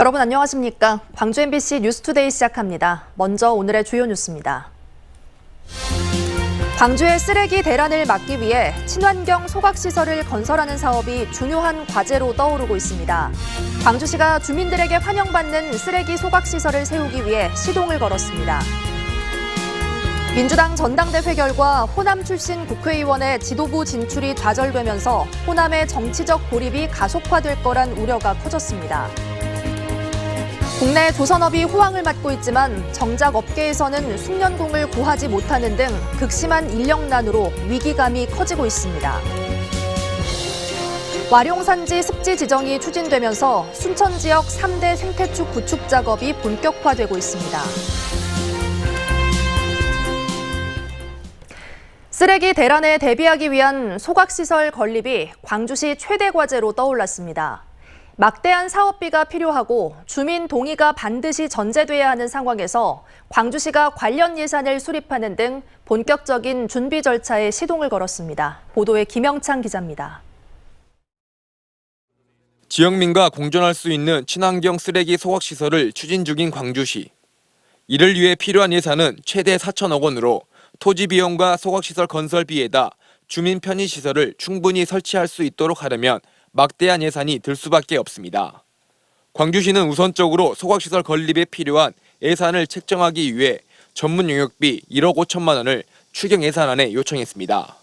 여러분 안녕하십니까? 광주 MBC 뉴스투데이 시작합니다. 먼저 오늘의 주요 뉴스입니다. 광주의 쓰레기 대란을 막기 위해 친환경 소각시설을 건설하는 사업이 중요한 과제로 떠오르고 있습니다. 광주시가 주민들에게 환영받는 쓰레기 소각시설을 세우기 위해 시동을 걸었습니다. 민주당 전당대회 결과 호남 출신 국회의원의 지도부 진출이 좌절되면서 호남의 정치적 고립이 가속화될 거란 우려가 커졌습니다. 국내 조선업이 호황을 맞고 있지만 정작 업계에서는 숙련공을 구하지 못하는 등 극심한 인력난으로 위기감이 커지고 있습니다. 와룡산지 습지 지정이 추진되면서 순천 지역 3대 생태축 구축 작업이 본격화되고 있습니다. 쓰레기 대란에 대비하기 위한 소각시설 건립이 광주시 최대 과제로 떠올랐습니다. 막대한 사업비가 필요하고 주민 동의가 반드시 전제돼야 하는 상황에서 광주시가 관련 예산을 수립하는 등 본격적인 준비 절차에 시동을 걸었습니다. 보도에 김영창 기자입니다. 지역민과 공존할 수 있는 친환경 쓰레기 소각시설을 추진 중인 광주시. 이를 위해 필요한 예산은 최대 4천억 원으로 토지 비용과 소각시설 건설비에다 주민 편의시설을 충분히 설치할 수 있도록 하려면 막대한 예산이 들 수밖에 없습니다. 광주시는 우선적으로 소각시설 건립에 필요한 예산을 책정하기 위해 전문 용역비 1억 5천만 원을 추경 예산안에 요청했습니다.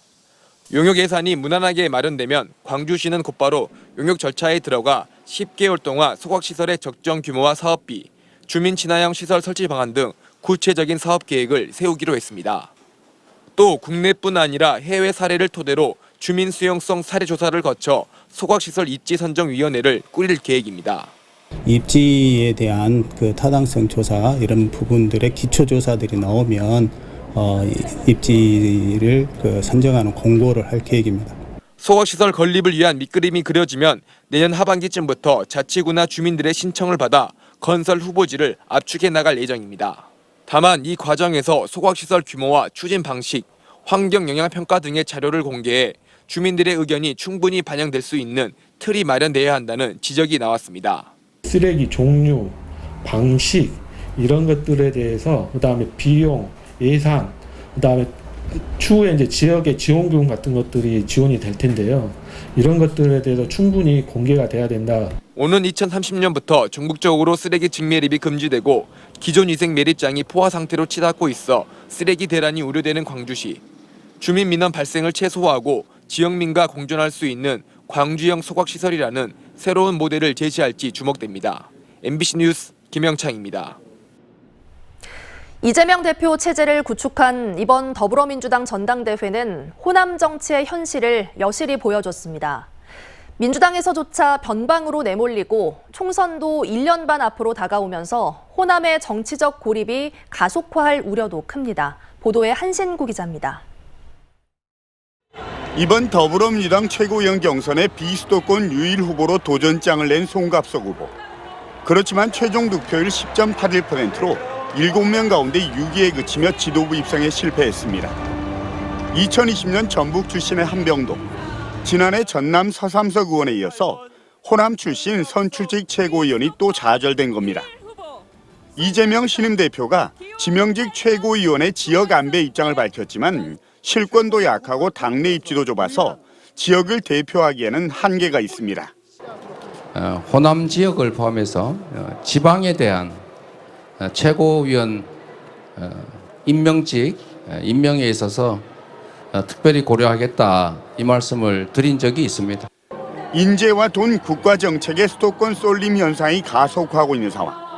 용역 예산이 무난하게 마련되면 광주시는 곧바로 용역 절차에 들어가 10개월 동안 소각시설의 적정 규모와 사업비, 주민 친화형 시설 설치 방안 등 구체적인 사업 계획을 세우기로 했습니다. 또 국내뿐 아니라 해외 사례를 토대로 주민 수용성 사례 조사를 거쳐 소각시설 입지 선정위원회를 꾸릴 계획입니다. 입지에 대한 타당성 조사 이런 부분들의 기초 조사들이 나오면 입지를 선정하는 공고를 할 계획입니다. 소각시설 건립을 위한 밑그림이 그려지면 내년 하반기쯤부터 자치구나 주민들의 신청을 받아 건설 후보지를 압축해 나갈 예정입니다. 다만 이 과정에서 소각시설 규모와 추진 방식, 환경영향평가 등의 자료를 공개해 주민들의 의견이 충분히 반영될 수 있는 틀이 마련돼야 한다는 지적이 나왔습니다. 쓰레기 종류, 방식 이런 것들에 대해서 그다음에 비용, 예산, 그다음에 추후에 이제 지역의 지원금 같은 것들이 지원이 될 텐데요. 이런 것들에 대해서 충분히 공개가 돼야 된다. 오는 2030년부터 전국적으로 쓰레기 직매립이 금지되고 기존 위생 매립장이 포화 상태로 치닫고 있어 쓰레기 대란이 우려되는 광주시. 주민 민원 발생을 최소화하고 지역민과 공존할 수 있는 광주형 소각시설이라는 새로운 모델을 제시할지 주목됩니다. MBC 뉴스 김영창입니다. 이재명 대표 체제를 구축한 이번 더불어민주당 전당대회는 호남 정치의 현실을 여실히 보여줬습니다. 민주당에서조차 변방으로 내몰리고 총선도 1년 반 앞으로 다가오면서 호남의 정치적 고립이 가속화할 우려도 큽니다. 보도에 한신구 기자입니다. 이번 더불어민주당 최고위원 경선의 비수도권 유일 후보로 도전장을 낸 송갑석 후보. 그렇지만 최종 득표율 10.81%로 7명 가운데 6위에 그치며 지도부 입성에 실패했습니다. 2020년 전북 출신의 한병도, 지난해 전남 서삼석 의원에 이어서 호남 출신 선출직 최고위원이 또 좌절된 겁니다. 이재명 신임 대표가 지명직 최고위원의 지역 안배 입장을 밝혔지만 실권도 약하고 당내 입지도 좁아서 지역을 대표하기에는 한계가 있습니다. 호남 지역을 포함해서 지방에 대한 최고위원 임명에 있어서 특별히 고려하겠다 이 말씀을 드린 적이 있습니다. 인재와 돈, 국가 정책의 수도권 쏠림 현상이 가속화하고 있는 상황.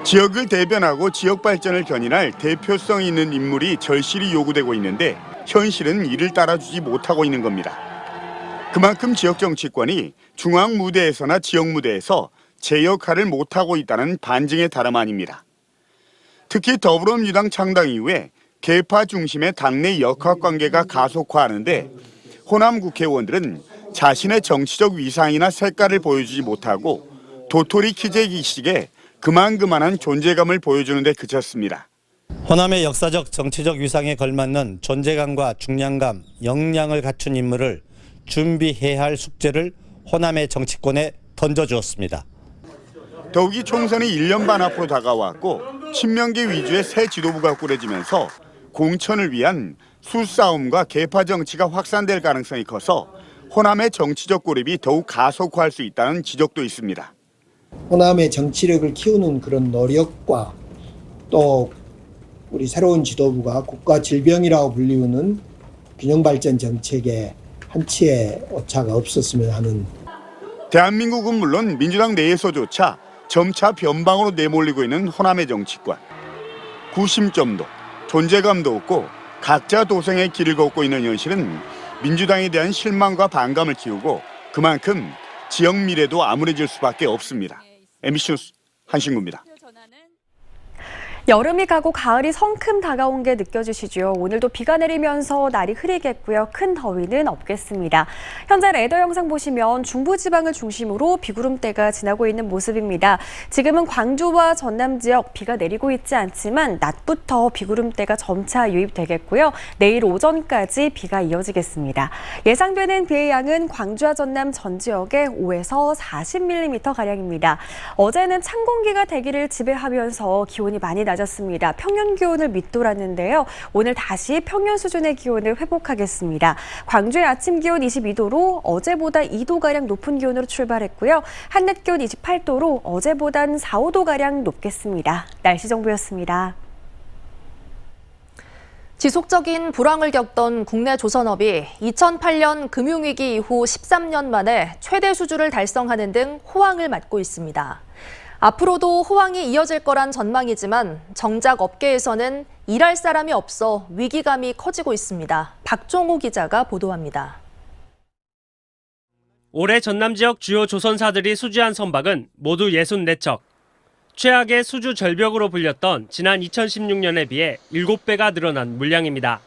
지역을 대변하고 지역 발전을 견인할 대표성 있는 인물이 절실히 요구되고 있는데 현실은 이를 따라주지 못하고 있는 겁니다. 그만큼 지역 정치권이 중앙 무대에서나 지역 무대에서 제 역할을 못하고 있다는 반증의 다름 아닙니다. 특히 더불어민주당 창당 이후에 계파 중심의 당내 역학관계가 가속화하는데 호남 국회의원들은 자신의 정치적 위상이나 색깔을 보여주지 못하고 도토리 키재기식에 그만한 존재감을 보여주는 데 그쳤습니다. 호남의 역사적 정치적 위상에 걸맞는 존재감과 중량감, 역량을 갖춘 인물을 준비해야 할 숙제를 호남의 정치권에 던져주었습니다. 더욱이 총선이 1년 반 앞으로 다가왔고 친명계 위주의 새 지도부가 꾸려지면서 공천을 위한 수싸움과 계파 정치가 확산될 가능성이 커서 호남의 정치적 고립이 더욱 가속화할 수 있다는 지적도 있습니다. 호남의 정치력을 키우는 그런 노력과 또 우리 새로운 지도부가 국가 질병이라고 불리우는 균형발전 정책에 한치의 오차가 없었으면 하는. 대한민국은 물론 민주당 내에서조차 점차 변방으로 내몰리고 있는 호남의 정치권. 구심점도 존재감도 없고 각자 도생의 길을 걷고 있는 현실은 민주당에 대한 실망과 반감을 키우고 그만큼 지역 미래도 암울해질 수밖에 없습니다. MBC 뉴스 한신구입니다. 여름이 가고 가을이 성큼 다가온 게 느껴지시죠? 오늘도 비가 내리면서 날이 흐리겠고요. 큰 더위는 없겠습니다. 현재 레이더 영상 보시면 중부지방을 중심으로 비구름대가 지나고 있는 모습입니다. 지금은 광주와 전남 지역 비가 내리고 있지 않지만 낮부터 비구름대가 점차 유입되겠고요. 내일 오전까지 비가 이어지겠습니다. 예상되는 비의 양은 광주와 전남 전 지역에 5에서 40mm가량입니다. 어제는 찬 공기가 대기를 지배하면서 기온이 많이 낮았습니다. 평년 기온을 밑돌았는데요. 오늘 다시 평년 수준의 기온을 회복하겠습니다. 광주의 아침 기온 22도로 어제보다 2도가량 높은 기온으로 출발했고요. 한낮 기온 28도로 어제보단 4, 5도가량 높겠습니다. 날씨 정보였습니다. 지속적인 불황을 겪던 국내 조선업이 2008년 금융위기 이후 13년 만에 최대 수주를 달성하는 등 호황을 맞고 있습니다. 앞으로도 호황이 이어질 거란 전망이지만 정작 업계에서는 일할 사람이 없어 위기감이 커지고 있습니다. 박종호 기자가 보도합니다. 올해 전남 지역 주요 조선사들이 수주한 선박은 모두 64척. 최악의 수주 절벽으로 불렸던 지난 2016년에 비해 7배가 늘어난 물량입니다.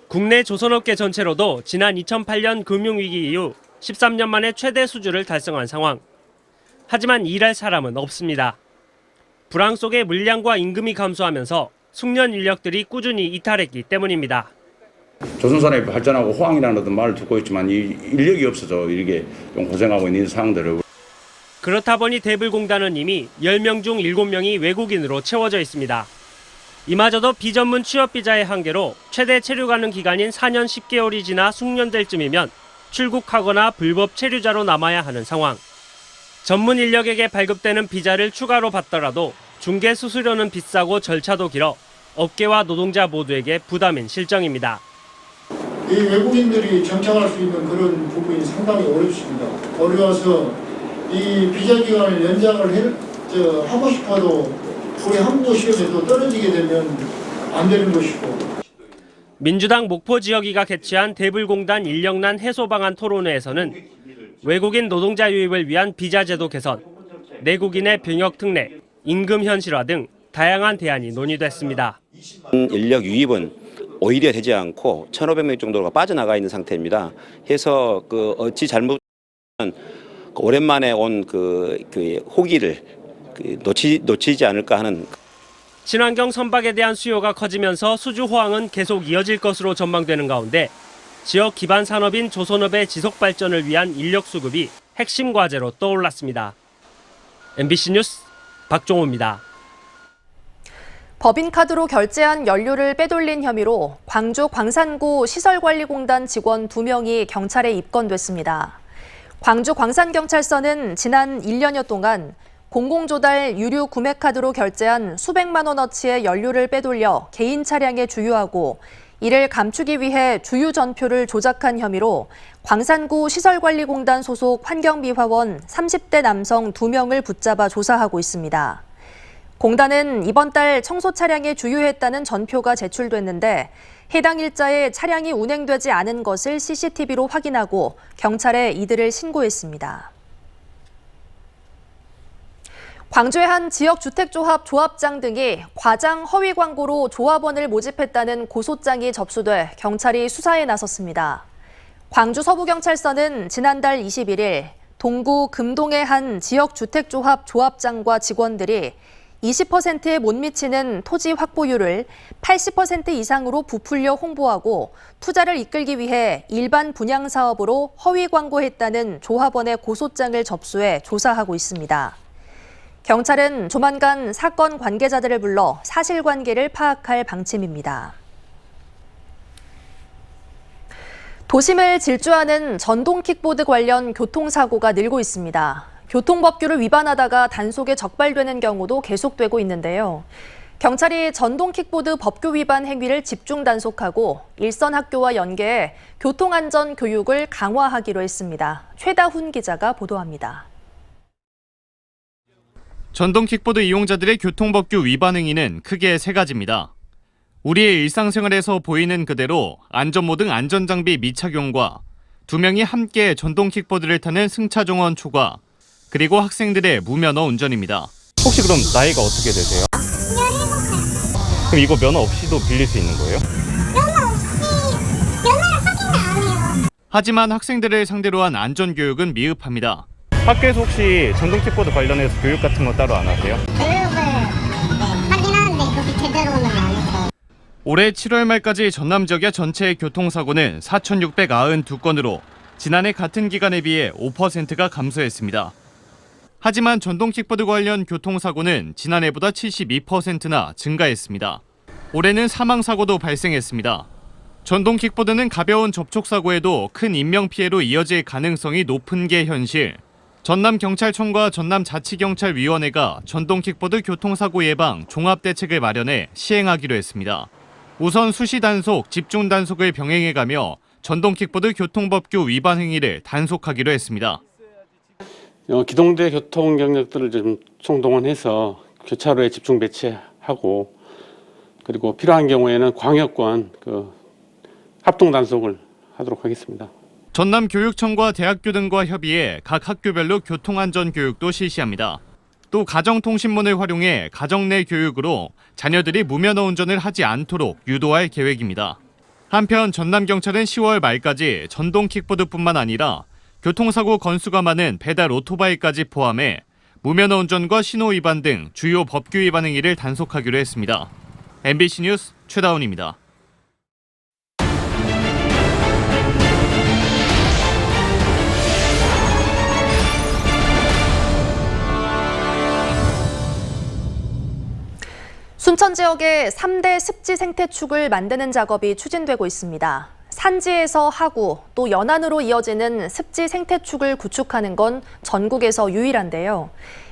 국내 조선업계 전체로도 지난 2008년 금융위기 이후 13년 만에 최대 수주를 달성한 상황. 하지만 일할 사람은 없습니다. 불황 속에 물량과 임금이 감소하면서 숙련 인력들이 꾸준히 이탈했기 때문입니다. 조선산업이 발전하고 호황이라는 어떤 말을 듣고 있지만 이 인력이 없어서 이렇게 좀 고생하고 있는 상황들을. 그렇다 보니 대불공단은 이미 10명 중 7명이 외국인으로 채워져 있습니다. 이마저도 비전문 취업 비자의 한계로 최대 체류 가능 기간인 4년 10개월이 지나 숙련될 쯤이면 출국하거나 불법 체류자로 남아야 하는 상황. 전문 인력에게 발급되는 비자를 추가로 받더라도 중개 수수료는 비싸고 절차도 길어 업계와 노동자 모두에게 부담인 실정입니다. 이 외국인들이 정착할 수 있는 그런 부분이 상당히 어렵습니다. 어려워서 이 비자 기간을 연장을 하고 싶어도 우리 한국 시험에도 떨어지게 되면 안 되는 것이고. 민주당 목포 지역위가 개최한 대불공단 인력난 해소 방안 토론회에서는 외국인 노동자 유입을 위한 비자 제도 개선, 내국인의 병역 특례, 임금 현실화 등 다양한 대안이 논의됐습니다. 인력 유입은 오히려 되지 않고 1,500명 정도가 빠져나가 있는 상태입니다. 해서 어찌 잘못하면 오랜만에 온 호기를 놓치지 않을까 하는. 친환경 선박에 대한 수요가 커지면서 수주 호황은 계속 이어질 것으로 전망되는 가운데 지역 기반 산업인 조선업의 지속 발전을 위한 인력 수급이 핵심 과제로 떠올랐습니다. MBC 뉴스 박종호입니다. 법인카드로 결제한 연료를 빼돌린 혐의로 광주 광산구 시설관리공단 직원 2명이 경찰에 입건됐습니다. 광주 광산경찰서는 지난 1년여 동안 공공조달 유류 구매카드로 결제한 수백만 원어치의 연료를 빼돌려 개인 차량에 주유하고 이를 감추기 위해 주유 전표를 조작한 혐의로 광산구 시설관리공단 소속 환경미화원 30대 남성 2명을 붙잡아 조사하고 있습니다. 공단은 이번 달 청소 차량에 주유했다는 전표가 제출됐는데 해당 일자에 차량이 운행되지 않은 것을 CCTV로 확인하고 경찰에 이들을 신고했습니다. 광주의 한 지역주택조합 조합장 등이 과장 허위 광고로 조합원을 모집했다는 고소장이 접수돼 경찰이 수사에 나섰습니다. 광주 서부경찰서는 지난달 21일 동구 금동의 한 지역주택조합 조합장과 직원들이 20%에 못 미치는 토지 확보율을 80% 이상으로 부풀려 홍보하고 투자를 이끌기 위해 일반 분양 사업으로 허위 광고했다는 조합원의 고소장을 접수해 조사하고 있습니다. 경찰은 조만간 사건 관계자들을 불러 사실관계를 파악할 방침입니다. 도심을 질주하는 전동 킥보드 관련 교통사고가 늘고 있습니다. 교통법규를 위반하다가 단속에 적발되는 경우도 계속되고 있는데요. 경찰이 전동 킥보드 법규 위반 행위를 집중 단속하고 일선 학교와 연계해 교통안전 교육을 강화하기로 했습니다. 최다훈 기자가 보도합니다. 전동 킥보드 이용자들의 교통법규 위반 행위는 크게 세 가지입니다. 우리의 일상생활에서 보이는 그대로 안전모 등 안전장비 미착용과 2명이 함께 전동 킥보드를 타는 승차종원 초과, 그리고 학생들의 무면허 운전입니다. 혹시 그럼 나이가 어떻게 되세요? 17살. 그럼 이거 면허 없이도 빌릴 수 있는 거예요? 면허 없이 면허를 확인 안 해요. 하지만 학생들을 상대로 한 안전교육은 미흡합니다. 학교에서 혹시 전동 킥보드 관련해서 교육 같은 거 따로 안 하세요? 교육을 하긴 하는데 그렇게 제대로는 안 해서. 올해 7월 말까지 전남 지역의 전체 교통사고는 4,692건으로 지난해 같은 기간에 비해 5%가 감소했습니다. 하지만 전동 킥보드 관련 교통사고는 지난해보다 72%나 증가했습니다. 올해는 사망사고도 발생했습니다. 전동 킥보드는 가벼운 접촉사고에도 큰 인명피해로 이어질 가능성이 높은 게 현실. 전남경찰청과 전남자치경찰위원회가 전동 킥보드 교통사고 예방 종합대책을 마련해 시행하기로 했습니다. 우선 수시 단속, 집중 단속을 병행해가며 전동 킥보드 교통법규 위반 행위를 단속하기로 했습니다. 기동대 교통 경력들을 좀 총동원해서 교차로에 집중 배치하고, 그리고 필요한 경우에는 광역권 합동 단속을 하도록 하겠습니다. 전남교육청과 대학교 등과 협의해 각 학교별로 교통안전 교육도 실시합니다. 또 가정통신문을 활용해 가정 내 교육으로 자녀들이 무면허 운전을 하지 않도록 유도할 계획입니다. 한편 전남경찰은 10월 말까지 전동 킥보드뿐만 아니라 교통사고 건수가 많은 배달 오토바이까지 포함해 무면허 운전과 신호 위반 등 주요 법규 위반 행위를 단속하기로 했습니다. MBC 뉴스 최다훈입니다. 순천 지역의 3대 습지 생태축을 만드는 작업이 추진되고 있습니다. 산지에서 하구, 또 연안으로 이어지는 습지 생태축을 구축하는 건 전국에서 유일한데요.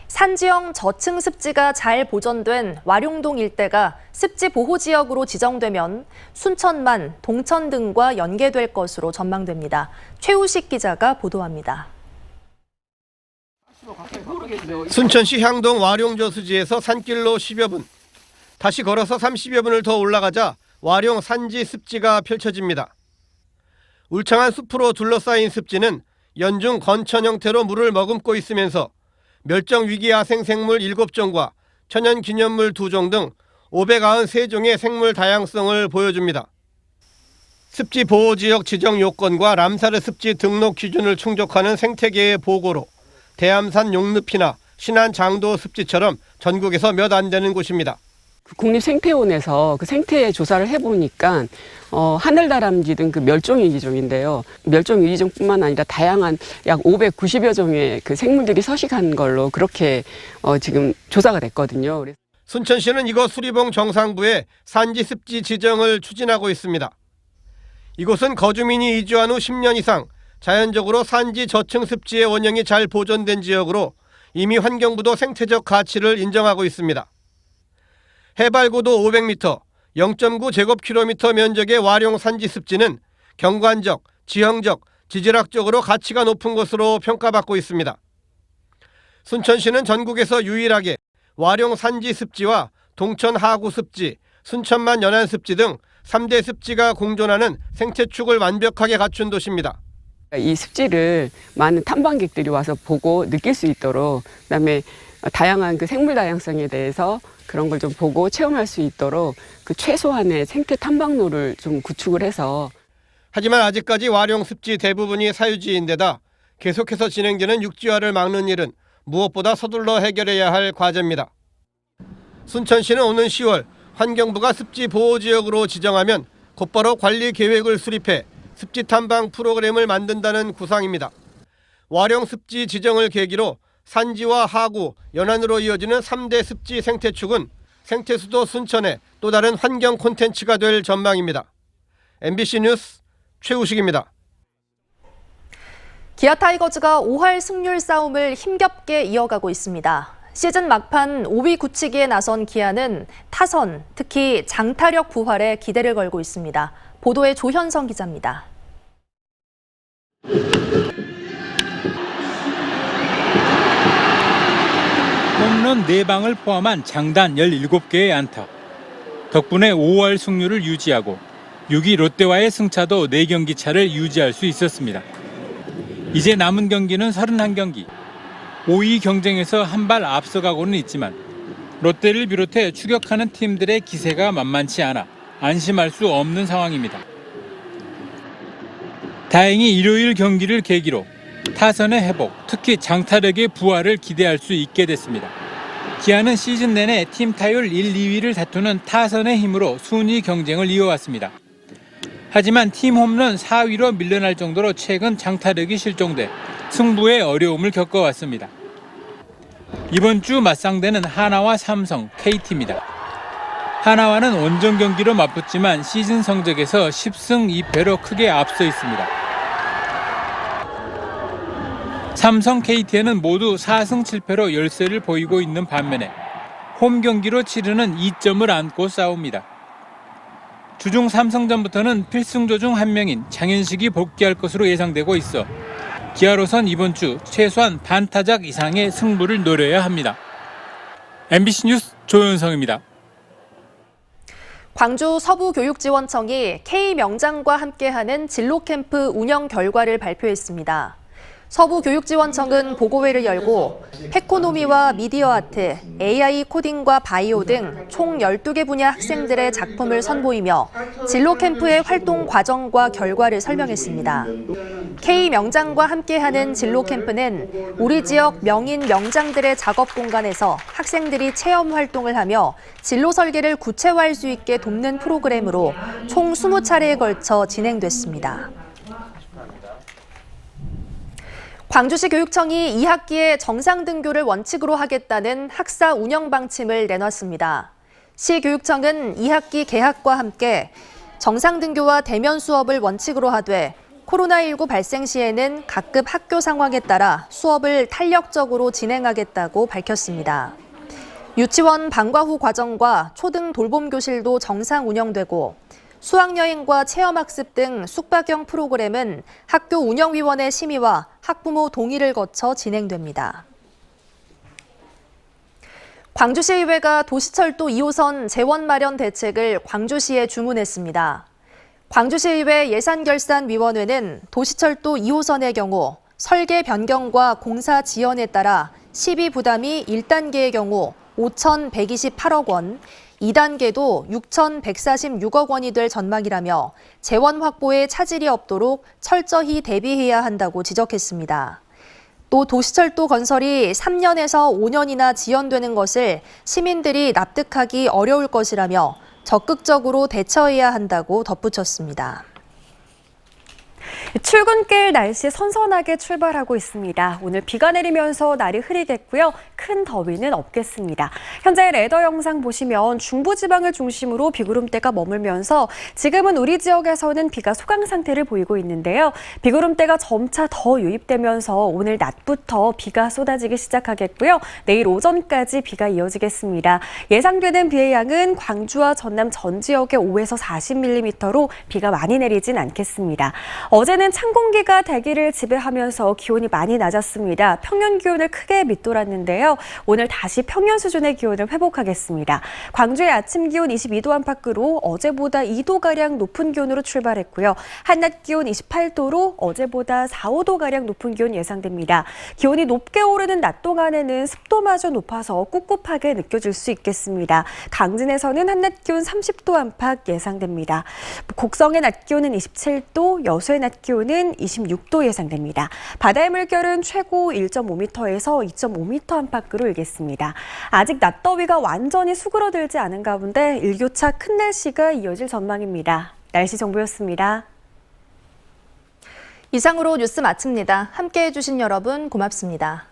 산지형 저층 습지가 잘 보존된 와룡동 일대가 습지 보호 지역으로 지정되면 순천만, 동천 등과 연계될 것으로 전망됩니다. 최우식 기자가 보도합니다. 순천시 향동 와룡저수지에서 산길로 10여 분, 다시 걸어서 30여 분을 더 올라가자 와룡 산지 습지가 펼쳐집니다. 울창한 숲으로 둘러싸인 습지는 연중 건천 형태로 물을 머금고 있으면서 멸종위기 야생생물 7종과 천연기념물 2종 등 593종의 생물 다양성을 보여줍니다. 습지 보호지역 지정 요건과 람사르 습지 등록 기준을 충족하는 생태계의 보고로 대암산 용늪이나 신안 장도 습지처럼 전국에서 몇 안 되는 곳입니다. 국립생태원에서 그 생태 조사를 해보니까 하늘다람쥐 등 그 멸종위기종인데요. 멸종위기종뿐만 아니라 다양한 약 590여 종의 그 생물들이 서식한 걸로 그렇게 지금 조사가 됐거든요. 순천시는 이곳 수리봉 정상부에 산지 습지 지정을 추진하고 있습니다. 이곳은 거주민이 이주한 후 10년 이상 자연적으로 산지 저층 습지의 원형이 잘 보존된 지역으로 이미 환경부도 생태적 가치를 인정하고 있습니다. 해발 고도 500m, 0.9 제곱킬로미터 면적의 와룡 산지 습지는 경관적, 지형적, 지질학적으로 가치가 높은 것으로 평가받고 있습니다. 순천시는 전국에서 유일하게 와룡 산지 습지와 동천 하구 습지, 순천만 연안 습지 등 3대 습지가 공존하는 생태축을 완벽하게 갖춘 도시입니다. 이 습지를 많은 탐방객들이 와서 보고 느낄 수 있도록, 그다음에 다양한 그 생물 다양성에 대해서 그런 걸 좀 보고 체험할 수 있도록 그 최소한의 생태 탐방로를 좀 구축을 해서. 하지만 아직까지 와룡 습지 대부분이 사유지인데다 계속해서 진행되는 육지화를 막는 일은 무엇보다 서둘러 해결해야 할 과제입니다. 순천시는 오는 10월 환경부가 습지 보호지역으로 지정하면 곧바로 관리 계획을 수립해 습지 탐방 프로그램을 만든다는 구상입니다. 와룡 습지 지정을 계기로 산지와 하구, 연안으로 이어지는 3대 습지 생태축은 생태수도 순천의 또 다른 환경 콘텐츠가 될 전망입니다. MBC 뉴스 최우식입니다. 기아 타이거즈가 5할 승률 싸움을 힘겹게 이어가고 있습니다. 시즌 막판 5위 굳히기에 나선 기아는 타선, 특히 장타력 부활에 기대를 걸고 있습니다. 보도에 조현성 기자입니다. 홈런 4방을 포함한 장단 17개의 안타. 덕분에 5할 승률을 유지하고 6위 롯데와의 승차도 4경기 차를 유지할 수 있었습니다. 이제 남은 경기는 31경기. 5위 경쟁에서 한 발 앞서가고는 있지만 롯데를 비롯해 추격하는 팀들의 기세가 만만치 않아 안심할 수 없는 상황입니다. 다행히 일요일 경기를 계기로 타선의 회복, 특히 장타력의 부활을 기대할 수 있게 됐습니다. 기아는 시즌 내내 팀 타율 1, 2위를 다투는 타선의 힘으로 순위 경쟁을 이어왔습니다. 하지만 팀 홈런 4위로 밀려날 정도로 최근 장타력이 실종돼 승부에 어려움을 겪어왔습니다. 이번 주 맞상대는 하나와 삼성, KT입니다. 하나와는 원정 경기로 맞붙지만 시즌 성적에서 10승 2패로 크게 앞서 있습니다. 삼성, KT에는 모두 4승 7패로 열세를 보이고 있는 반면에 홈 경기로 치르는 2점을 안고 싸웁니다. 주중 삼성전부터는 필승조 중 한 명인 장현식이 복귀할 것으로 예상되고 있어 기아로선 이번 주 최소한 반타작 이상의 승부를 노려야 합니다. MBC 뉴스 조현성입니다. 광주 서부교육지원청이 K명장과 함께하는 진로캠프 운영 결과를 발표했습니다. 서부교육지원청은 보고회를 열고 페코노미와 미디어 아트, AI 코딩과 바이오 등 총 12개 분야 학생들의 작품을 선보이며 진로 캠프의 활동 과정과 결과를 설명했습니다. K명장과 함께하는 진로 캠프는 우리 지역 명인 명장들의 작업 공간에서 학생들이 체험 활동을 하며 진로 설계를 구체화할 수 있게 돕는 프로그램으로 총 20차례에 걸쳐 진행됐습니다. 광주시 교육청이 2학기에 정상등교를 원칙으로 하겠다는 학사 운영 방침을 내놨습니다. 시 교육청은 2학기 개학과 함께 정상등교와 대면 수업을 원칙으로 하되 코로나19 발생 시에는 각급 학교 상황에 따라 수업을 탄력적으로 진행하겠다고 밝혔습니다. 유치원 방과 후 과정과 초등 돌봄 교실도 정상 운영되고 수학여행과 체험학습 등 숙박형 프로그램은 학교 운영위원회 심의와 학부모 동의를 거쳐 진행됩니다. 광주시의회가 도시철도 2호선 재원 마련 대책을 광주시에 주문했습니다. 광주시의회 예산결산위원회는 도시철도 2호선의 경우 설계 변경과 공사 지연에 따라 시비 부담이 1단계의 경우 5,128억 원, 2단계도 6,146억 원이 될 전망이라며 재원 확보에 차질이 없도록 철저히 대비해야 한다고 지적했습니다. 또 도시철도 건설이 3년에서 5년이나 지연되는 것을 시민들이 납득하기 어려울 것이라며 적극적으로 대처해야 한다고 덧붙였습니다. 출근길 날씨 선선하게 출발하고 있습니다. 오늘 비가 내리면서 날이 흐리겠고요. 큰 더위는 없겠습니다. 현재 레더 영상 보시면 중부지방을 중심으로 비구름대가 머물면서 지금은 우리 지역에서는 비가 소강 상태를 보이고 있는데요. 비구름대가 점차 더 유입되면서 오늘 낮부터 비가 쏟아지기 시작하겠고요. 내일 오전까지 비가 이어지겠습니다. 예상되는 비의 양은 광주와 전남 전 지역에 5에서 40mm로 비가 많이 내리진 않겠습니다. 어제는 찬 공기가 대기를 지배하면서 기온이 많이 낮았습니다. 평년 기온을 크게 밑돌았는데요. 오늘 다시 평년 수준의 기온을 회복하겠습니다. 광주의 아침 기온 22도 안팎으로 어제보다 2도가량 높은 기온으로 출발했고요. 한낮 기온 28도로 어제보다 4, 5도가량 높은 기온 예상됩니다. 기온이 높게 오르는 낮 동안에는 습도마저 높아서 꿉꿉하게 느껴질 수 있겠습니다. 강진에서는 한낮 기온 30도 안팎 예상됩니다. 곡성의 낮 기온은 27도, 여수의 낮 기온은 26도 예상됩니다. 바다의 물결은 최고 1.5m에서 2.5m 안팎으로 일겠습니다. 아직 낮더위가 완전히 수그러들지 않은 가운데 일교차 큰 날씨가 이어질 전망입니다. 날씨 정보였습니다. 이상으로 뉴스 마칩니다. 함께해 주신 여러분 고맙습니다.